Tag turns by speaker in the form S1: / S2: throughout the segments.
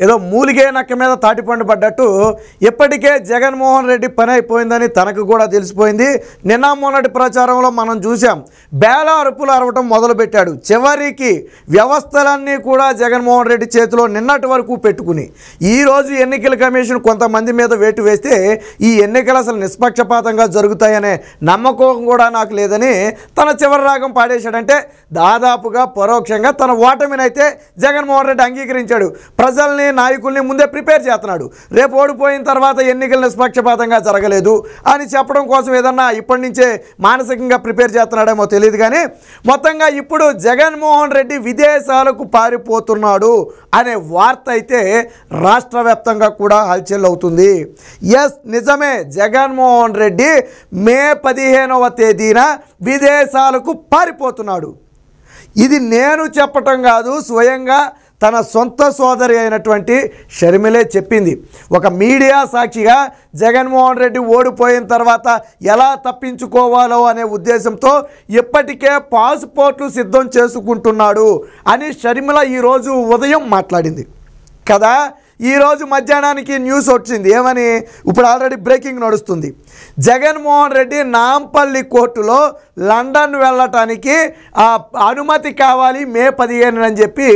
S1: ఏదో మూలిగే నక్క మీద తాటిపండు పడ్డట్టు ఇప్పటికే జగన్మోహన్ రెడ్డి పని అయిపోయిందని తనకు కూడా తెలిసిపోయింది. నిన్న మొన్నటి ప్రచారంలో మనం చూసాం, బేల అరుపులు అరవటం మొదలుపెట్టాడు. చివరికి వ్యవస్థలన్నీ కూడా జగన్మోహన్ రెడ్డి చేతిలో నిన్నటి వరకు పెట్టుకుని ఈరోజు ఎన్నికల కమిషన్ కొంతమంది మీద వేటు వేస్తే ఈ ఎన్నికలు అసలు నిష్పక్షపాతంగా జరుగుతాయనే నమ్మకం కూడా నాకు లేదని తన చివరి రాగం పాడేశాడంటే దాదాపుగా పరోక్షంగా తన ఓటమినైతే జగన్మోహన్ రెడ్డి అంగీకరించాడు. ప్రజల్ని నాయకుల్ని ముందే ప్రిపేర్ చేస్తున్నాడు. రేపు ఓడిపోయిన తర్వాత ఎన్నికలు నిష్పక్షపాతంగా జరగలేదు అని చెప్పడం కోసం ఏదన్నా ఇప్పటి నుంచే మానసికంగా ప్రిపేర్ చేస్తున్నాడేమో తెలియదు. కానీ మొత్తంగా ఇప్పుడు జగన్మోహన్ రెడ్డి విదేశాలకు పారిపోతున్నాడు అనే వార్త అయితే రాష్ట్ర వ్యాప్తంగా కూడా హల్చల్ అవుతుంది. ఎస్, నిజమే, జగన్మోహన్ రెడ్డి మే 15వ తేదీన విదేశాలకు పారిపోతున్నాడు. ఇది నేను చెప్పటం కాదు, స్వయంగా తన సొంత సోదరి అయినటువంటి షర్మిలే చెప్పింది. ఒక మీడియా సాక్షిగా జగన్మోహన్ రెడ్డి ఓడిపోయిన తర్వాత ఎలా తప్పించుకోవాలో అనే ఉద్దేశంతో ఇప్పటికే పాస్పోర్ట్లు సిద్ధం చేసుకుంటున్నాడు అని షర్మిల ఈరోజు ఉదయం మాట్లాడింది కదా. ఈరోజు మధ్యాహ్నానికి న్యూస్ వచ్చింది ఏమని, ఇప్పుడు ఆల్రెడీ బ్రేకింగ్ నడుస్తుంది. జగన్మోహన్ రెడ్డి నాంపల్లి కోర్టులో లండన్ వెళ్ళటానికి అనుమతి కావాలి మే 15 అని చెప్పి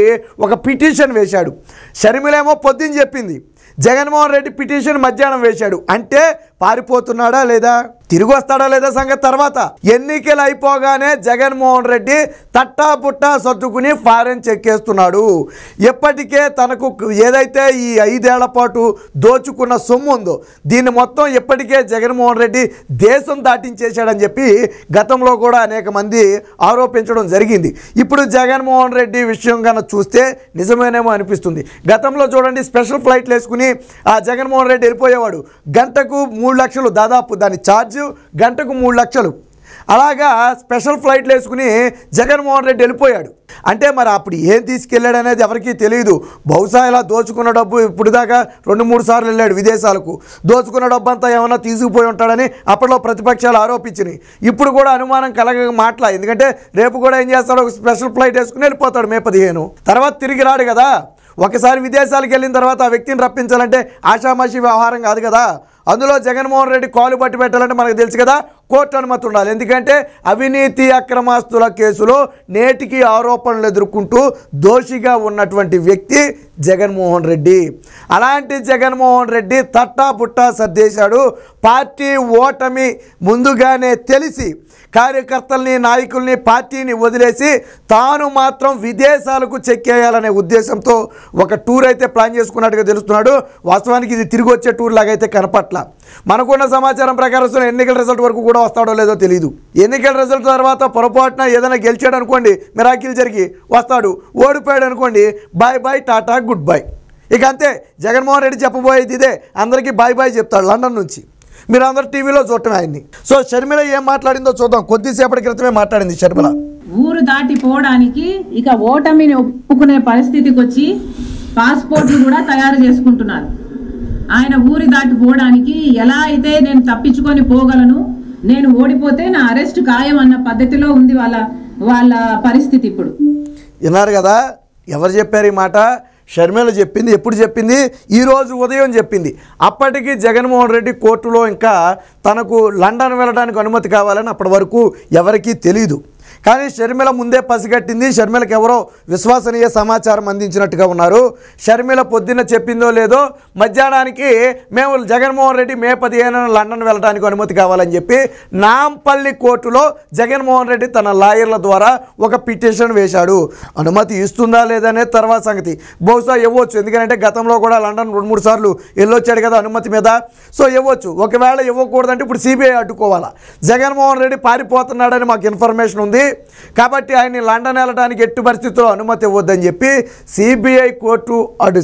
S1: ఒక పిటిషన్ వేశాడు. షర్మిలేమో పొద్దున్న చెప్పింది, జగన్మోహన్ రెడ్డి పిటిషన్ మధ్యాహ్నం వేశాడు. అంటే పారిపోతున్నాడా లేదా, తిరిగి వస్తాడా లేదా సంగతి తర్వాత. ఎన్నికలు అయిపోగానే జగన్మోహన్ రెడ్డి తట్టాపుట్టా సర్దుకుని ఫారెన్ చెక్కేస్తున్నాడు. ఎప్పటికే తనకు ఏదైతే ఈ 5 ఏళ్ల పాటు దోచుకున్న సొమ్ము ఉందో దీన్ని మొత్తం ఇప్పటికే జగన్మోహన్ రెడ్డి దేశం దాటించేశాడని చెప్పి గతంలో కూడా అనేక మంది ఆరోపించడం జరిగింది. ఇప్పుడు జగన్మోహన్ రెడ్డి విషయం కన్నా చూస్తే నిజమేనేమో అనిపిస్తుంది. గతంలో చూడండి, స్పెషల్ ఫ్లైట్లు వేసుకుని ఆ జగన్మోహన్ రెడ్డి వెళ్ళిపోయేవాడు. గంటకు 3 లక్షలు, దాదాపు దాని ఛార్జ్ గంటకు 3 లక్షలు. అలాగా స్పెషల్ ఫ్లైట్లు వేసుకుని జగన్మోహన్ రెడ్డి వెళ్ళిపోయాడు. అంటే మరి అప్పుడు ఏం తీసుకెళ్ళాడు అనేది ఎవరికీ తెలియదు. బహుశా ఇలా దోచుకున్న డబ్బు ఇప్పుడు దాకా 2-3 సార్లు వెళ్ళాడు విదేశాలకు. దోచుకున్న డబ్బు అంతా ఏమైనా తీసుకుపోయి ఉంటాడని అప్పట్లో ప్రతిపక్షాలు ఆరోపించినాయి. ఇప్పుడు కూడా అనుమానం కలగ మాట్లా, ఎందుకంటే రేపు కూడా ఏం చేస్తాడు, ఒక స్పెషల్ ఫ్లైట్ వేసుకుని వెళ్ళిపోతాడు మే 15. తర్వాత తిరిగి రాడు కదా. ఒకసారి విదేశాలకు వెళ్ళిన తర్వాత ఆ వ్యక్తిని రప్పించాలంటే ఆషామాషి వ్యవహారం కాదు కదా. అందులో జగన్మోహన్ రెడ్డి కాలు పట్టి పెట్టాలంటే మనకు తెలుసు కదా, కోర్టు అనుమతి ఉండాలి. ఎందుకంటే అవినీతి అక్రమాస్తుల కేసులో నేటికి ఆరోపణలు ఎదుర్కొంటూ దోషిగా ఉన్నటువంటి వ్యక్తి జగన్మోహన్ రెడ్డి. అలాంటి జగన్మోహన్ రెడ్డి తట్టాపుట్టా సర్దేశాడు. పార్టీ ఓటమి ముందుగానే తెలిసి కార్యకర్తల్ని, నాయకుల్ని, పార్టీని వదిలేసి తాను మాత్రం విదేశాలకు చెక్కేయాలనే ఉద్దేశంతో ఒక టూర్ అయితే ప్లాన్ చేసుకున్నట్టుగా తెలుస్తున్నాడు. వాస్తవానికి ఇది తిరిగి వచ్చే టూర్ లాగైతే కనపట్ల. మనకున్న సమాచారం ప్రకారం ఎన్నికల రిజల్ట్ వరకు కూడా వస్తాడో లేదో తెలియదు. ఎన్నికల రిజల్ట్ తర్వాత పొరపాటున ఏదైనా గెలిచాడు అనుకోండి, మిరాకిల్ జరిగి వస్తాడు. ఓడిపోయాడు అనుకోండి, bye bye, tata, good bye. ఇక అంతే. జగన్మోహన్ రెడ్డి చెప్పబోయేది ఇదే, అందరికీ బాయ్ బాయ్ చెప్తాడు లండన్ నుంచి. మీరు అందరు టీవీలో చూడటం ఆయన్ని. సో షర్మిల ఏం మాట్లాడిందో చూద్దాం. కొద్దిసేపటి క్రితమే మాట్లాడింది షర్మిల.
S2: ఊరు దాటిపోవడానికి ఇక ఓటమిని ఒప్పుకునే పరిస్థితికి వచ్చి పాస్పోర్ట్లు కూడా తయారు చేసుకుంటున్నారు. ఆయన ఊరి దాటిపోవడానికి ఎలా అయితే నేను తప్పించుకొని పోగలను, నేను ఓడిపోతే నా అరెస్ట్ ఖాయం అన్న పద్ధతిలో ఉంది వాళ్ళ పరిస్థితి. ఇప్పుడు
S1: విన్నారు కదా, ఎవరు చెప్పారు ఈ మాట? షర్మిల చెప్పింది. ఎప్పుడు చెప్పింది? ఈరోజు ఉదయం చెప్పింది. అప్పటికి జగన్మోహన్ రెడ్డి కోర్టులో ఇంకా తనకు లండన్ వెళ్ళడానికి అనుమతి కావాలని అప్పటి వరకు ఎవరికీ తెలియదు. కానీ షర్మిల ముందే పసిగట్టింది. షర్మిలకు ఎవరో విశ్వసనీయ సమాచారం అందించినట్టుగా ఉన్నారు. షర్మిల పొద్దున్న చెప్పిందో లేదో మధ్యాహ్నానికి మేము జగన్మోహన్ రెడ్డి మే 15 లండన్ వెళ్ళడానికి అనుమతి కావాలని చెప్పి నాంపల్లి కోర్టులో జగన్మోహన్ రెడ్డి తన లాయర్ల ద్వారా ఒక పిటిషన్ వేశాడు. అనుమతి ఇస్తుందా లేదనే తర్వాత సంగతి. బహుశా ఇవ్వచ్చు, ఎందుకంటే గతంలో కూడా లండన్ 2-3 సార్లు వెళ్ళొచ్చాడు కదా అనుమతి మీద. సో ఇవ్వచ్చు. ఒకవేళ ఇవ్వకూడదంటే ఇప్పుడు సిబిఐ అడ్డుకోవాలా. జగన్మోహన్ రెడ్డి పారిపోతున్నాడని మాకు ఇన్ఫర్మేషన్ ఉంది కాబట్టి ఆయన్ని లండన్ వెళ్ళడానికి ఎట్టి పరిస్థితుల్లో అనుమతి ఇవ్వద్దని చెప్పి సిబిఐ కోర్టు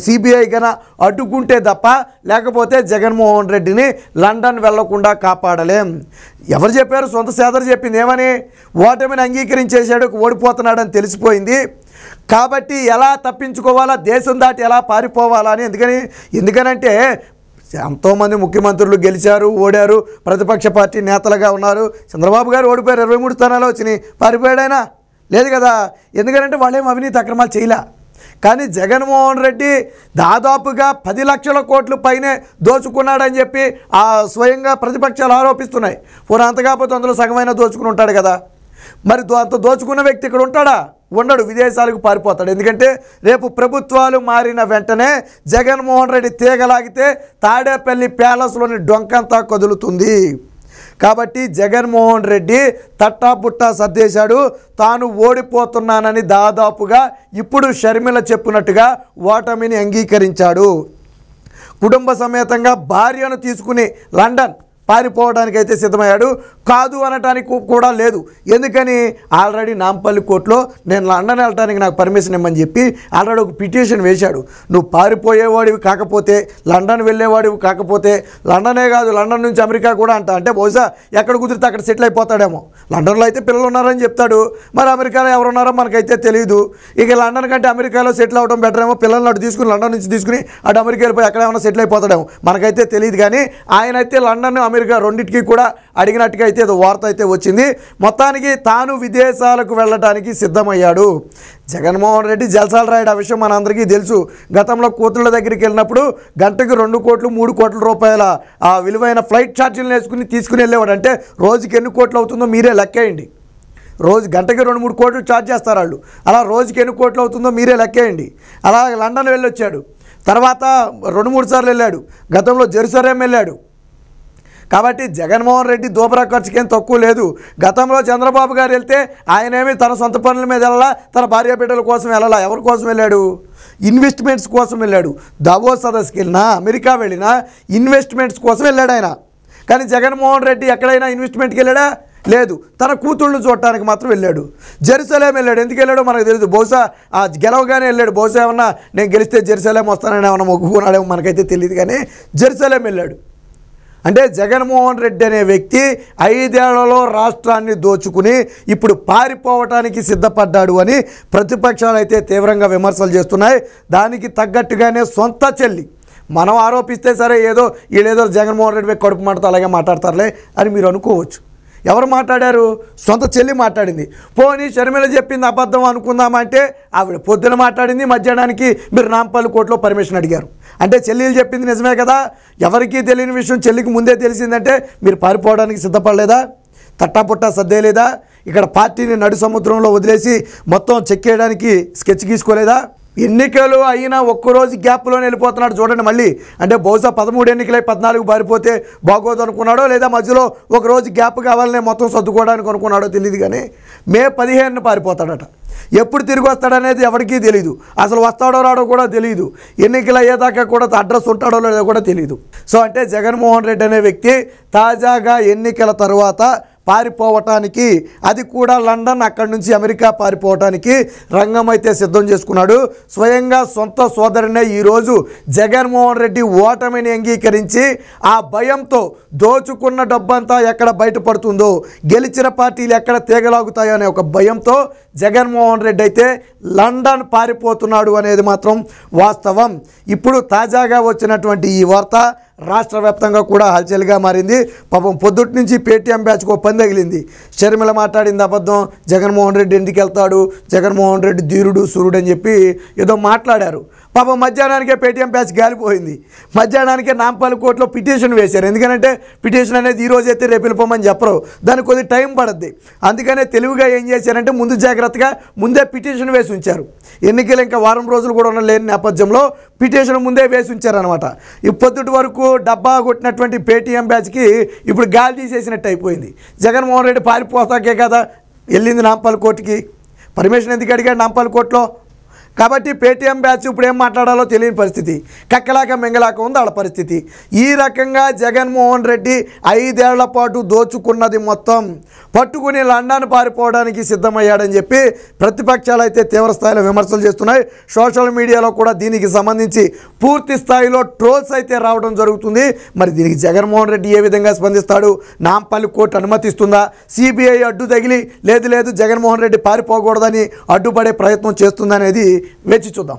S1: సిబిఐ కన్నా అడ్డుకుంటే తప్ప లేకపోతే జగన్మోహన్ రెడ్డిని లండన్ వెళ్లకుండా కాపాడలేం. ఎవరు చెప్పారు? సొంత సేదరు చెప్పింది. ఏమని? ఓటమిని అంగీకరించేశాడు, ఓడిపోతున్నాడని తెలిసిపోయింది కాబట్టి ఎలా తప్పించుకోవాలా, దేశం దాటి ఎలా పారిపోవాలా అని. ఎందుకనంటే ఎంతోమంది ముఖ్యమంత్రులు గెలిచారు, ఓడారు, ప్రతిపక్ష పార్టీ నేతలుగా ఉన్నారు. చంద్రబాబు గారు ఓడిపోయారు, 23 స్థానాలు వచ్చినాయి. పారిపోయాడైనా లేదు కదా. ఎందుకంటే వాళ్ళేం అవినీతి అక్రమాలు చేయలే. కానీ జగన్మోహన్ రెడ్డి దాదాపుగా 10 లక్షల కోట్ల పైనే దోచుకున్నాడని చెప్పి స్వయంగా ప్రతిపక్షాలు ఆరోపిస్తున్నాయి. అంత కాకపోతే అందులో సగమైన దోచుకుని ఉంటాడు కదా. మరి అంత దోచుకున్న వ్యక్తి ఇక్కడ ఉంటాడా? ఉండడు, విదేశాలకు పారిపోతాడు. ఎందుకంటే రేపు ప్రభుత్వాలు మారిన వెంటనే జగన్మోహన్ రెడ్డి తీగలాగితే తాడేపల్లి ప్యాలెస్లోని డొంకంతా కదులుతుంది. కాబట్టి జగన్మోహన్ రెడ్డి తట్టాపుట్టా సర్దేశాడు. తాను ఓడిపోతున్నానని దాదాపుగా ఇప్పుడు షర్మిల చెప్పినట్టుగా ఓటమిని అంగీకరించాడు. కుటుంబ సమేతంగా భార్యను తీసుకుని లండన్ పారిపోవడానికి అయితే సిద్ధమయ్యాడు. కాదు అనటానికి కూడా లేదు. ఎందుకని ఆల్రెడీ నాంపల్లి కోర్టులో నేను లండన్ వెళ్ళడానికి నాకు పర్మిషన్ ఇవ్వమని చెప్పి ఆల్రెడీ ఒక పిటిషన్ వేశాడు. నువ్వు పారిపోయేవాడివి కాకపోతే, లండన్ వెళ్ళేవాడివి కాకపోతే, లండనే కాదు లండన్ నుంచి అమెరికా కూడా అంటే బహుశా ఎక్కడ కుదిరితే అక్కడ సెటిల్ అయిపోతాడేమో. లండన్లో అయితే పిల్లలు ఉన్నారని చెప్తాడు, మరి అమెరికాలో ఎవరున్నారో మనకైతే తెలియదు. ఇక లండన్ కంటే అమెరికాలో సెటిల్ అవ్వడం బెటర్ ఏమో. పిల్లల్ని అటు తీసుకుని లండన్ నుంచి తీసుకుని అటు అమెరికా వెళ్ళిపోయి అక్కడ ఏమైనా సెటిల్ అయిపోతాడేమో, మనకైతే తెలియదు. కానీ ఆయన అయితే లండన్ అమెరికా రెండింటికి కూడా అడిగినట్టుగా అయితే ఏదో వార్త అయితే వచ్చింది. మొత్తానికి తాను విదేశాలకు వెళ్ళడానికి సిద్ధమయ్యాడు జగన్మోహన్ రెడ్డి. జల్సాలు రాయడు, ఆ విషయం మనందరికీ తెలుసు. గతంలో కూతుళ్ళ దగ్గరికి వెళ్ళినప్పుడు గంటకు 2 కోట్లు 3 కోట్ల రూపాయల ఆ విలువైన ఫ్లైట్ ఛార్జీలు తీసుకుని వెళ్ళేవాడు. అంటే రోజుకి ఎన్ని కోట్లు అవుతుందో మీరే లెక్కేయండి. గంటకి 2-3 కోట్లు ఛార్జ్ చేస్తారు వాళ్ళు. అలా రోజుకి ఎన్ని కోట్లు అవుతుందో మీరే లెక్కేయండి. అలా లండన్ వెళ్ళొచ్చాడు. తర్వాత 2-3 సార్లు వెళ్ళాడు. గతంలో జెరూసలేం వెళ్ళాడు. కాబట్టి జగన్మోహన్ రెడ్డి దోబరా ఖర్చుకేం తక్కువ లేదు. గతంలో చంద్రబాబు గారు వెళ్తే ఆయనేమి తన సొంత పనుల మీద వెళ్ళాలా, తన భార్య బిడ్డల కోసం వెళ్ళాలా. ఎవరి కోసం వెళ్ళాడు? ఇన్వెస్ట్మెంట్స్ కోసం వెళ్ళాడు. దావోస్ సదస్సుకి వెళ్ళినా, అమెరికా వెళ్ళినా ఇన్వెస్ట్మెంట్స్ కోసం వెళ్ళాడు ఆయన. కానీ జగన్మోహన్ రెడ్డి ఎక్కడైనా ఇన్వెస్ట్మెంట్కి వెళ్ళాడా? లేదు. తన కూతుళ్ళను చూడటానికి మాత్రం వెళ్ళాడు. జెరూసలేం వెళ్ళాడు. ఎందుకు వెళ్ళాడో మనకు తెలియదు. బహుశా గెలవగానే వెళ్ళాడు. బహుశా ఏమన్నా నేను గెలిస్తే జెరూసలేం వస్తానని ఏమన్నా మొక్కుకున్నాడేమో, మనకైతే తెలియదు. కానీ జెరూసలేం వెళ్ళాడు. అంటే జగన్మోహన్ రెడ్డి అనే వ్యక్తి 5 ఏళ్లలో రాష్ట్రాన్ని దోచుకుని ఇప్పుడు పారిపోవటానికి సిద్ధపడ్డాడు అని ప్రతిపక్షాలు అయితే తీవ్రంగా విమర్శలు చేస్తున్నాయి. దానికి తగ్గట్టుగానే సొంత చెల్లి, మనం ఆరోపిస్తే సరే ఏదో వీళ్ళేదో జగన్మోహన్ రెడ్డి కడుపు మాటతో అలాగే మాట్లాడతారులే అని మీరు అనుకోవచ్చు. ఎవరు మాట్లాడారు? సొంత చెల్లి మాట్లాడింది. పోనీ షర్మిల చెప్పింది అబద్ధం అనుకుందామంటే ఆవిడ పొద్దున మాట్లాడింది, మధ్యాహ్నానికి మీరు నాంపల్లి కోర్టులో పర్మిషన్ అడిగారు. అంటే చెల్లెలు చెప్పింది నిజమే కదా. ఎవరికీ తెలియని విషయం చెల్లికి ముందే తెలిసిందంటే మీరు పారిపోవడానికి సిద్ధపడలేదా? తట్టాపుట్టా సర్దేలేదా? ఇక్కడ పార్టీని నడు సముద్రంలో వదిలేసి మొత్తం చెక్కేయడానికి స్కెచ్ గీసుకోలేదా? ఎన్నికలు అయినా ఒక్కరోజు గ్యాప్లోనే వెళ్ళిపోతున్నాడు చూడండి మళ్ళీ. అంటే బహుశా 13 ఎన్నికలై 14 పారిపోతే బాగోదు అనుకున్నాడో, లేదా మధ్యలో ఒకరోజు గ్యాప్ కావాలనే మొత్తం సర్దుకోవడానికి అనుకున్నాడో తెలియదు. కానీ మే 15న పారిపోతాడట. ఎప్పుడు తిరిగి వస్తాడనేది ఎవరికీ తెలియదు. అసలు వస్తాడో రాడో కూడా తెలియదు. ఎన్నికలు అయ్యేదాకా కూడా అడ్రస్ ఉంటాడో లేదో కూడా తెలియదు. సో అంటే జగన్మోహన్ రెడ్డి అనే వ్యక్తి తాజాగా ఎన్నికల తర్వాత పారిపోవటానికి, అది కూడా లండన్, అక్కడి నుంచి అమెరికా పారిపోవటానికి రంగం అయితే సిద్ధం చేసుకున్నాడు. స్వయంగా సొంత సోదరునే ఈరోజు జగన్మోహన్ రెడ్డి ఓటమిని అంగీకరించి ఆ భయంతో దోచుకున్న డబ్బంతా ఎక్కడ బయటపడుతుందో, గెలిచిన పార్టీలు ఎక్కడ తీగలాగుతాయో అనే ఒక భయంతో జగన్మోహన్ రెడ్డి అయితే లండన్ పారిపోతున్నాడు అనేది మాత్రం వాస్తవం. ఇప్పుడు తాజాగా వచ్చినటువంటి ఈ వార్త రాష్ట్ర వ్యాప్తంగా కూడా హల్చల్గా మారింది. పాపం పొద్దుటి నుంచి పేటీఎం బ్యాచ్కు ఒక పని తగిలింది. షర్మిల మాట్లాడింది అబద్ధం, జగన్మోహన్ రెడ్డి ఎందుకు వెళ్తాడు, జగన్మోహన్ రెడ్డి ధీరుడు సూర్యుడు అని చెప్పి ఏదో మాట్లాడారు. పాపం మధ్యాహ్నానికే పేటీఎం బ్యాచ్ గాలిపోయింది. మధ్యాహ్నానికే నాంపల్లి కోర్టులో పిటిషన్ వేశారు. ఎందుకంటే పిటిషన్ అనేది ఈ రోజు అయితే రేపు వెళ్ళిపోమని చెప్పరు, దానికి కొద్ది టైం పడుద్ది. అందుకనే తెలివిగా ఏం చేశారంటే ముందు జాగ్రత్తగా ముందే పిటిషన్ వేసి ఉంచారు. ఎన్నికలు ఇంకా వారం రోజులు కూడా లేని నేపథ్యంలో పిటిషన్ ముందే వేసి ఉంచారనమాట. ఇప్పటి వరకు డబ్బా కొట్టినటువంటి పేటీఎం బ్యాచ్కి ఇప్పుడు గాలి తీసేసినట్టు అయిపోయింది. జగన్మోహన్ రెడ్డి పారిపోతాకే కదా వెళ్ళింది నాంపల్లి కోర్టుకి. పర్మిషన్ ఎందుకు అడిగాడు నాంపల్లి కోర్టులో? కాబట్టి పేటీఎం బ్యాచ్ ఇప్పుడు ఏం మాట్లాడాలో తెలియని పరిస్థితి, కక్కలాక మెంగలాక ఉంది వాళ్ళ పరిస్థితి. ఈ రకంగా జగన్మోహన్ రెడ్డి 5 ఏళ్ల పాటు దోచుకున్నది మొత్తం పట్టుకుని లండన్ పారిపోవడానికి సిద్ధమయ్యాడని చెప్పి ప్రతిపక్షాలు అయితే తీవ్ర స్థాయిలో విమర్శలు చేస్తున్నాయి. సోషల్ మీడియాలో కూడా దీనికి సంబంధించి పూర్తి స్థాయిలో ట్రోల్స్ అయితే రావడం జరుగుతుంది. మరి దీనికి జగన్మోహన్ రెడ్డి ఏ విధంగా స్పందిస్తాడు? నాంపల్లి కోర్టు అనుమతిస్తుందా? సిబిఐ అడ్డు తగిలి లేదు జగన్మోహన్ రెడ్డి పారిపోకూడదని అడ్డుపడే ప్రయత్నం చేస్తుందనేది వేచి చూద్దాం.